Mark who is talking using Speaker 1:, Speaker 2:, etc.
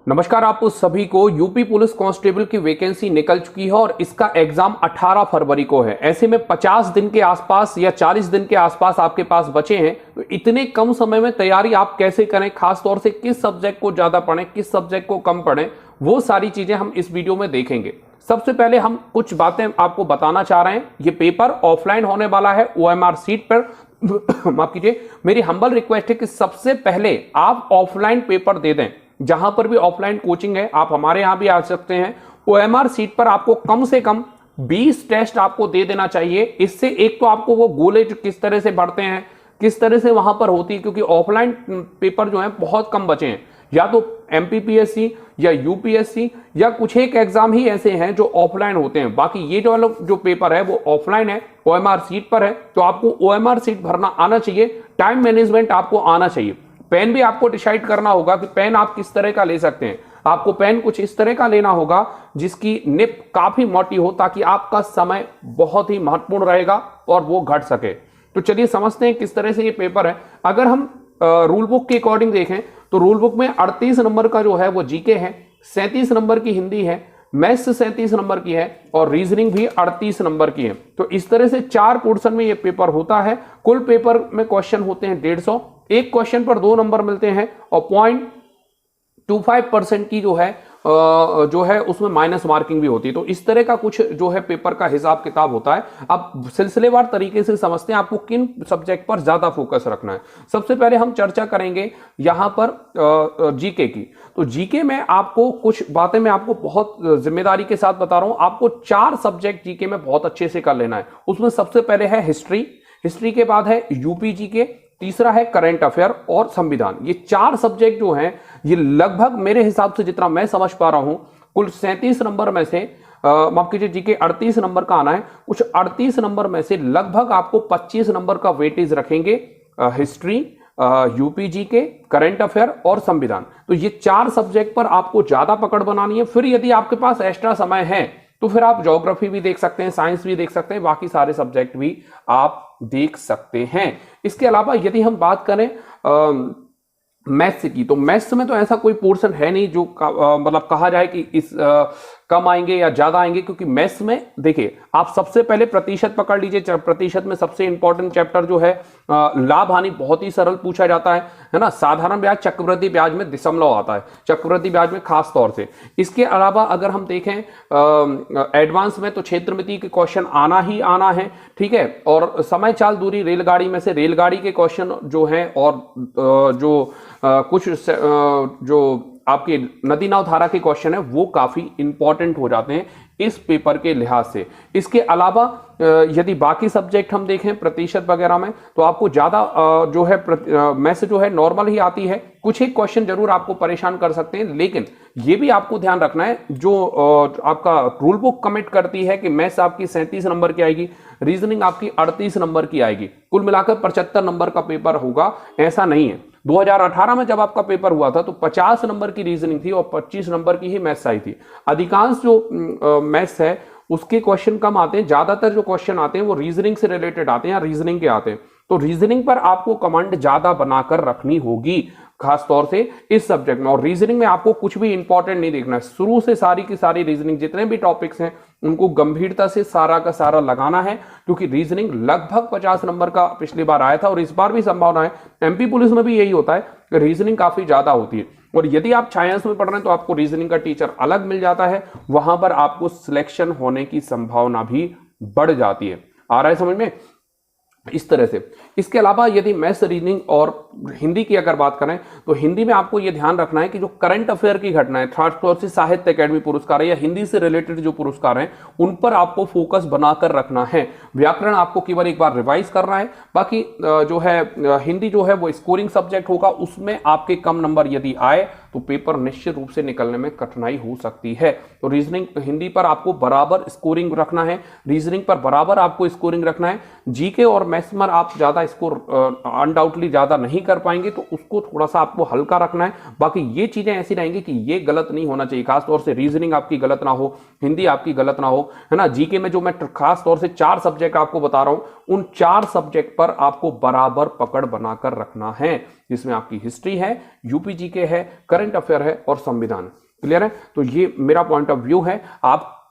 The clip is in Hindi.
Speaker 1: नमस्कार आप सभी को। यूपी पुलिस कांस्टेबल की वैकेंसी निकल चुकी है और इसका एग्जाम 18 फरवरी को है। ऐसे में 50 दिन के आसपास या 40 दिन के आसपास आपके पास बचे हैं। तो इतने कम समय में तैयारी आप कैसे करें, खास तौर से किस सब्जेक्ट को ज्यादा पढ़ें, किस सब्जेक्ट को कम पढ़ें, वो सारी चीजें हम इस वीडियो में देखेंगे। सबसे पहले हम कुछ बातें आपको बताना चाह रहे हैं। ये पेपर ऑफलाइन होने वाला है OMR सीट पर। माफ कीजिए, मेरी हम्बल रिक्वेस्ट है कि सबसे पहले आप ऑफलाइन पेपर दे दें। जहां पर भी ऑफलाइन कोचिंग है आप हमारे यहां भी आ सकते हैं। OMR सीट पर आपको कम से कम 20 टेस्ट आपको दे देना चाहिए। इससे एक तो आपको वो गोले जो किस तरह से बढ़ते हैं, किस तरह से वहां पर होती है, क्योंकि ऑफलाइन पेपर जो है बहुत कम बचे हैं। या तो MPPSC या UPSC या कुछ एक एग्जाम ही ऐसे हैं जो ऑफलाइन होते हैं। बाकी ये जो पेपर है वो ऑफलाइन है, OMR सीट पर है। तो आपको OMR सीट भरना आना चाहिए। टाइम मैनेजमेंट आपको आना चाहिए। पेन भी आपको डिसाइड करना होगा कि पेन आप किस तरह का ले सकते हैं। आपको पेन कुछ इस तरह का लेना होगा जिसकी निब काफी मोटी हो, ताकि आपका समय बहुत ही महत्वपूर्ण रहेगा और वो घट सके। तो चलिए समझते हैं किस तरह से ये पेपर है। अगर हम रूल बुक के अकॉर्डिंग देखें तो रूल बुक में 38 नंबर का जो है वो जीके है, 37 नंबर की हिंदी है, मैथ्स 37 नंबर की है और रीजनिंग भी 38 नंबर की है। तो इस तरह से 4 पोर्शन में ये पेपर होता है। कुल पेपर में क्वेश्चन होते हैं 150। एक क्वेश्चन पर 2 नंबर मिलते हैं और 0.25% की जो है उसमें माइनस मार्किंग भी होती है। तो इस तरह का कुछ जो है पेपर का हिसाब किताब होता है। अब सिलसिलेवार तरीके से समझते हैं आपको किन सब्जेक्ट पर ज्यादा फोकस रखना है। सबसे पहले हम चर्चा करेंगे यहां पर जीके की। तो जीके में आपको कुछ बातें मैं आपको बहुत जिम्मेदारी के साथ बता रहा हूं। आपको 4 सब्जेक्ट जीके में बहुत अच्छे से कर लेना है। उसमें सबसे पहले है हिस्ट्री के बाद है यूपी जीके, तीसरा है करंट अफेयर और संविधान। ये 4 सब्जेक्ट जो हैं ये लगभग मेरे हिसाब से जितना मैं समझ पा रहा हूं कुल 37 नंबर में से माफ कीजिए जीके 38 नंबर का आना है। कुछ 38 नंबर में से लगभग आपको 25 नंबर का वेटेज रखेंगे history, UP GK, current affair और संविधान। तो ये 4 सब्जेक्ट पर आपको ज्यादा पकड़ बनानी है। फिर यदि आपके पास एक्स्ट्रा समय है तो फिर आप ज्योग्राफी भी देख सकते हैं, साइंस भी देख सकते हैं, बाकी सारे सब्जेक्ट भी आप देख सकते हैं। इसके अलावा यदि हम बात करें मैथ्स की, तो मैथ्स में तो ऐसा कोई पोर्शन है नहीं जो मतलब कहा जाए कि इस कम आएंगे या ज्यादा आएंगे, क्योंकि मैथ्स में देखिए आप सबसे पहले प्रतिशत पकड़ लीजिए। प्रतिशत में सबसे इंपॉर्टेंट चैप्टर जो है लाभ हानि, बहुत ही सरल पूछा जाता है ना। साधारण ब्याज, चक्रवृद्धि ब्याज में दशमलव आता है, चक्रवृद्धि ब्याज में खास तौर से। इसके अलावा अगर हम देखें एडवांस में तो क्षेत्रमिति के क्वेश्चन आना ही आना है, ठीक है। और समय चाल दूरी रेलगाड़ी में से रेलगाड़ी के क्वेश्चन जो है और कुछ जो आपके नदी नाव धारा के क्वेश्चन है वो काफी इंपॉर्टेंट हो जाते हैं इस पेपर के लिहाज से। इसके अलावा यदि बाकी सब्जेक्ट हम देखें प्रतिशत वगैरह में, तो आपको ज्यादा जो है मैथ्स जो है नॉर्मल ही आती है। कुछ एक क्वेश्चन जरूर आपको परेशान कर सकते हैं, लेकिन ये भी आपको ध्यान रखना है जो आपका रूल बुक कमिट करती है कि मैथ्स आपकी 37 नंबर की आएगी, रीजनिंग आपकी 38 नंबर की आएगी, कुल मिलाकर 75 नंबर का पेपर होगा, ऐसा नहीं है। 2018 में जब आपका पेपर हुआ था तो 50 नंबर की रीजनिंग थी और 25 नंबर की ही मैथ्स आई थी। अधिकांश जो मैथ्स है उसके क्वेश्चन कम आते हैं, ज्यादातर जो क्वेश्चन आते हैं वो रीजनिंग से रिलेटेड आते हैं या रीजनिंग के आते हैं। तो रीजनिंग पर आपको कमांड ज्यादा बनाकर रखनी होगी, खास तौर से इस सब्जेक्ट में। और रीजनिंग में आपको कुछ भी इंपॉर्टेंट नहीं देखना है, शुरू से सारी की सारी रीजनिंग जितने भी टॉपिक्स हैं उनको गंभीरता से सारा का सारा लगाना है, क्योंकि रीजनिंग लगभग 50 नंबर का पिछली बार आया था और इस बार भी संभावना है। MP पुलिस में भी यही होता है कि रीजनिंग काफी ज्यादा होती है। और यदि आप साइंस में पढ़ रहे हैं तो आपको रीजनिंग का टीचर अलग मिल जाता है, वहां पर आपको सिलेक्शन होने की संभावना भी बढ़ जाती है। आ रहा है समझ में? इस तरह से। इसके अलावा यदि मैथ्स, रीजनिंग और हिंदी की अगर बात करें तो हिंदी में आपको यह ध्यान रखना है कि जो करंट अफेयर की घटनाएं, खास तौर से साहित्य अकेडमी पुरस्कार है या हिंदी से रिलेटेड जो पुरस्कार हैं उन पर आपको फोकस बनाकर रखना है। व्याकरण आपको केवल एक बार रिवाइज करना है। बाकी जो है हिंदी जो है वो स्कोरिंग सब्जेक्ट होगा, उसमें आपके कम नंबर यदि आए तो पेपर निश्चित रूप से निकलने में कठिनाई हो सकती है। तो रीजनिंग, हिंदी पर आपको बराबर स्कोरिंग रखना है, रीजनिंग पर बराबर आपको स्कोरिंग रखना है। जीके और मैथ्स में आप ज्यादा स्कोर अनडाउटली ज्यादा नहीं कर पाएंगे तो उसको थोड़ा सा आपको हल्का रखना है। बाकी ये चीजें ऐसी रहेंगी कि ये गलत नहीं होना चाहिए, खासतौर से रीजनिंग आपकी गलत ना हो, हिंदी आपकी गलत ना हो, है ना। जीके में जो मैं खास तौर से 4 सब्जेक्ट सब्जेक्ट आपको बता रहा हूं, उन 4 सब्जेक्ट पर आपको बराबर पकड़ बनाकर रखना है, जिसमें आपकी हिस्ट्री है, यूपी जीके है, करंट अफेयर है और संविधान। क्लियर है? तो ये मेरा पॉइंट ऑफ व्यू है। आप